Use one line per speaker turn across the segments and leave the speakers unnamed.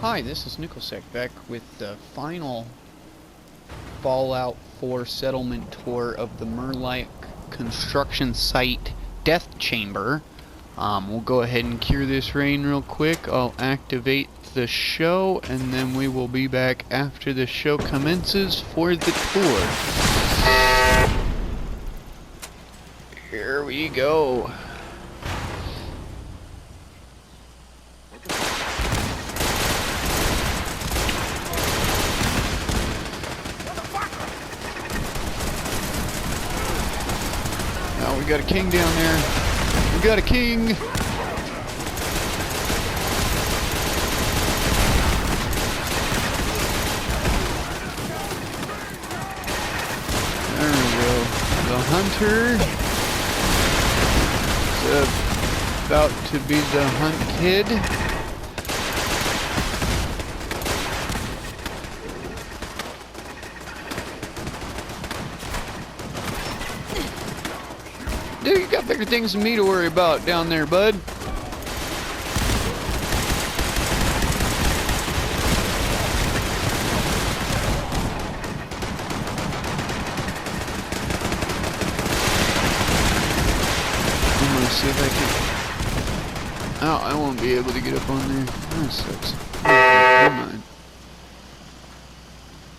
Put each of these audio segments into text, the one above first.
Hi, this is Nicholsec back with the final Fallout 4 settlement tour of the Murkwater construction site death chamber. We'll go ahead and cure this rain real quick. I'll activate the show and then we will be back after the show commences for the tour. Here we go. Oh, we got a king down there. We got a king. There we go. The hunter is about to be the hunt kid. Dude, you got bigger things than me to worry about down there, bud. I'm gonna see if I can... Oh, I won't be able to get up on there. That sucks. Never mind.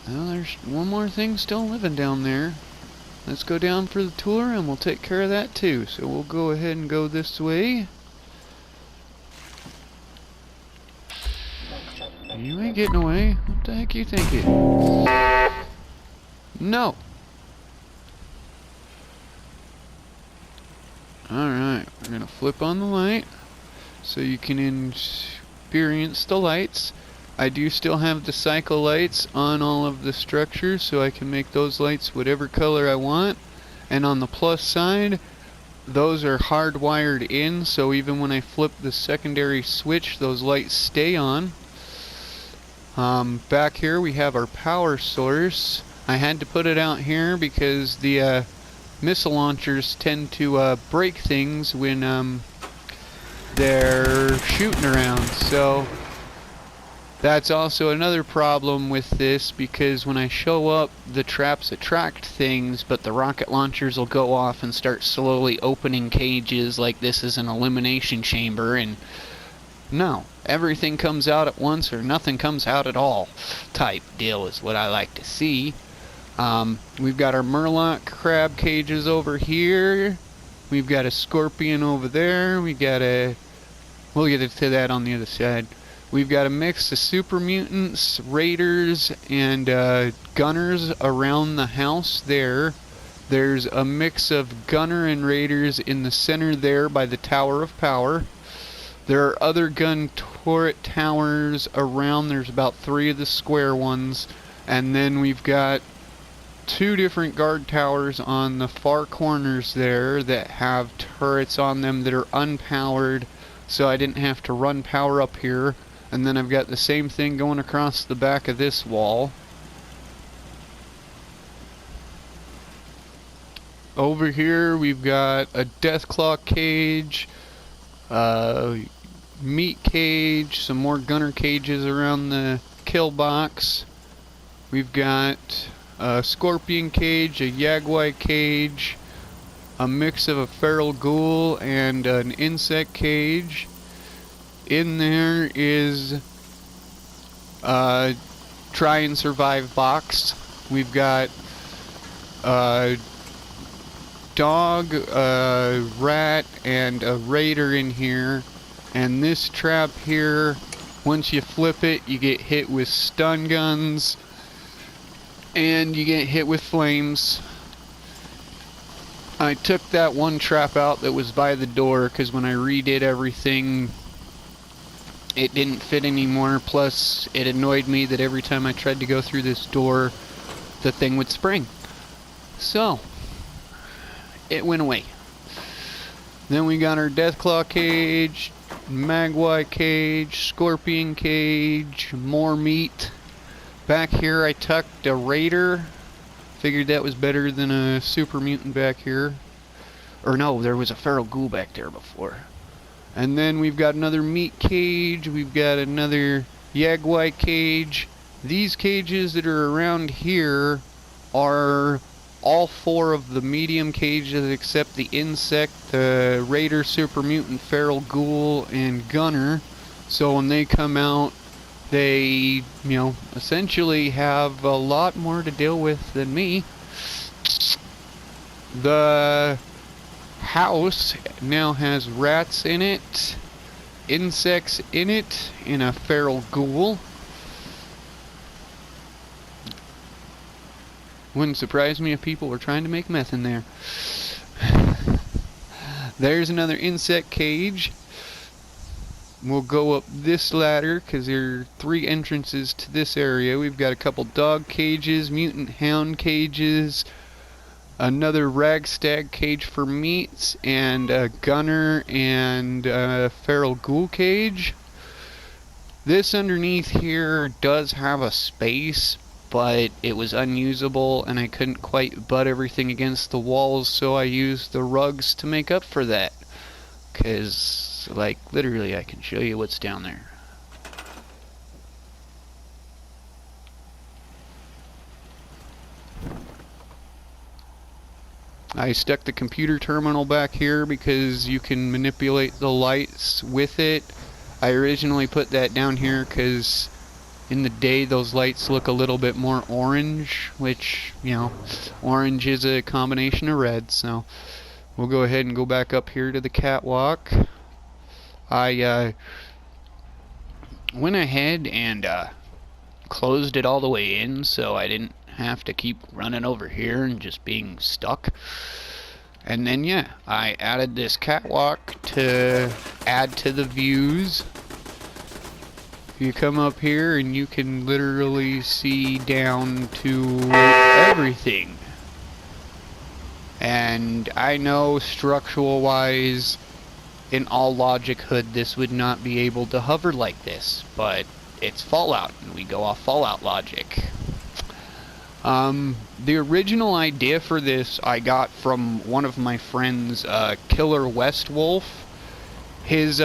Well, there's one more thing still living down there. Let's go down for the tour and we'll take care of that too. So we'll go ahead and go this way. You ain't getting away. What the heck you thinking? No. Alright, we're gonna flip on the light so you can experience the lights. I do still have the cycle lights on all of the structures, so I can make those lights whatever color I want. And on the plus side, those are hardwired in, so even when I flip the secondary switch, those lights stay on. Back here we have our power source. I had to put it out here because the missile launchers tend to break things when they're shooting around. So that's also another problem with this, because when I show up, the traps attract things, but the rocket launchers will go off and start slowly opening cages like this is an elimination chamber, and no, everything comes out at once or nothing comes out at all type deal is what I like to see. We've got our Murloc crab cages over here. We've got a scorpion over there. We'll get to that on the other side. We've got a mix of super mutants, raiders, and gunners around the house there. There's a mix of gunner and raiders in the center there by the Tower of Power. There are other gun turret towers around. There's about 3 of the square ones. And then we've got 2 different guard towers on the far corners there that have turrets on them that are unpowered, so I didn't have to run power up here. And then I've got the same thing going across the back of this wall. Over here we've got a Deathclaw cage, meat cage, some more gunner cages around the kill box. We've got a scorpion cage, a Yagwai cage, a mix of a feral ghoul and an insect cage. In there is try and survive box. We've got a dog, a rat, and a raider in here. And this trap here, once you flip it, you get hit with stun guns and you get hit with flames. I took that one trap out that was by the door because when I redid everything, it didn't fit anymore. Plus, it annoyed me that every time I tried to go through this door, the thing would spring. So, it went away. Then we got our Deathclaw cage, Magwai cage, Scorpion cage, more meat. Back here I tucked a Raider. Figured that was better than a super mutant back here. Or no, there was a feral ghoul back there before. And then we've got another meat cage. We've got another Yagwai cage. These cages that are around here are all 4 of the medium cages except the insect, the Raider, Super Mutant, Feral Ghoul, and Gunner. So when they come out, they, essentially have a lot more to deal with than me. The house now has rats in it, insects in it, and a Feral Ghoul. Wouldn't surprise me if people were trying to make meth in there. There's another insect cage. We'll go up this ladder because there are 3 entrances to this area. We've got a couple dog cages, mutant hound cages, another ragstag cage for meats, and a gunner and a feral ghoul cage. This underneath here does have a space, but it was unusable and I couldn't quite butt everything against the walls, so I used the rugs to make up for that. Because, like, literally I can show you what's down there. I stuck the computer terminal back here because you can manipulate the lights with it. I originally put that down here because in the day those lights look a little bit more orange, which, orange is a combination of red, so we'll go ahead and go back up here to the catwalk. I went ahead and closed it all the way in so I didn't have to keep running over here and just being stuck. And then I added this catwalk to add to the views. You come up here and you can literally see down to everything. And I know structural wise, in all logichood, this would not be able to hover like this, but it's Fallout and we go off Fallout logic. The original idea for this I got from one of my friends, Killer Westwolf. His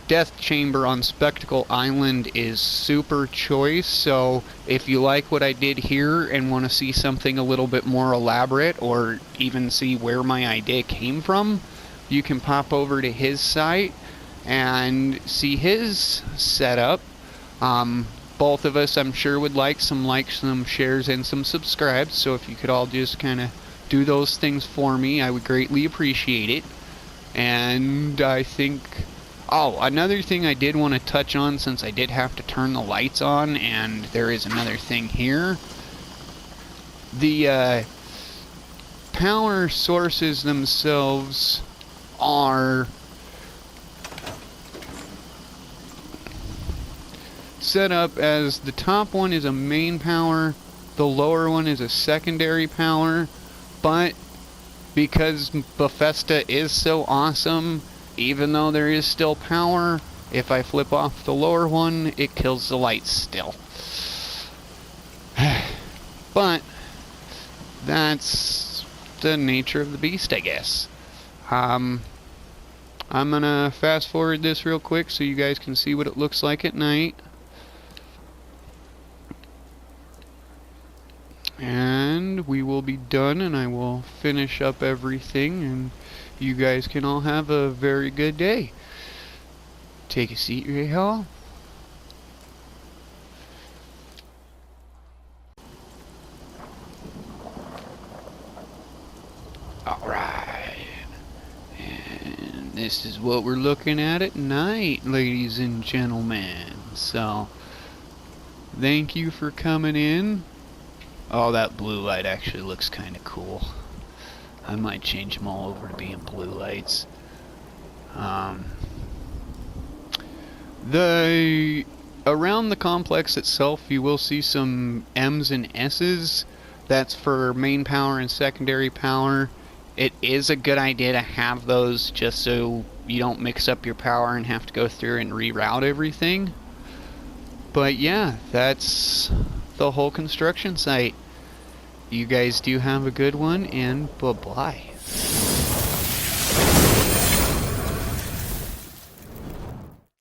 death chamber on Spectacle Island is super choice, so if you like what I did here and want to see something a little bit more elaborate, or even see where my idea came from, you can pop over to his site and see his setup. Both of us, I'm sure, would like some likes, some shares, and some subscribes, so if you could all just kind of do those things for me, I would greatly appreciate it. And I think... Oh, another thing I did want to touch on, since I did have to turn the lights on, and there is another thing here. The power sources themselves are set up as the top one is a main power, the lower one is a secondary power, but because Bethesda is so awesome, even though there is still power, if I flip off the lower one, it kills the lights still. But that's the nature of the beast, I guess. I'm gonna fast forward this real quick so you guys can see what it looks like at night. And we will be done, and I will finish up everything, and you guys can all have a very good day. Take a seat, Ray Hall. Alright. And this is what we're looking at night, ladies and gentlemen. So, thank you for coming in. Oh, that blue light actually looks kind of cool. I might change them all over to being blue lights. Around the complex itself, you will see some M's and S's. That's for main power and secondary power. It is a good idea to have those just so you don't mix up your power and have to go through and reroute everything. But yeah, that's the whole construction site. You guys do have a good one, and bye-bye.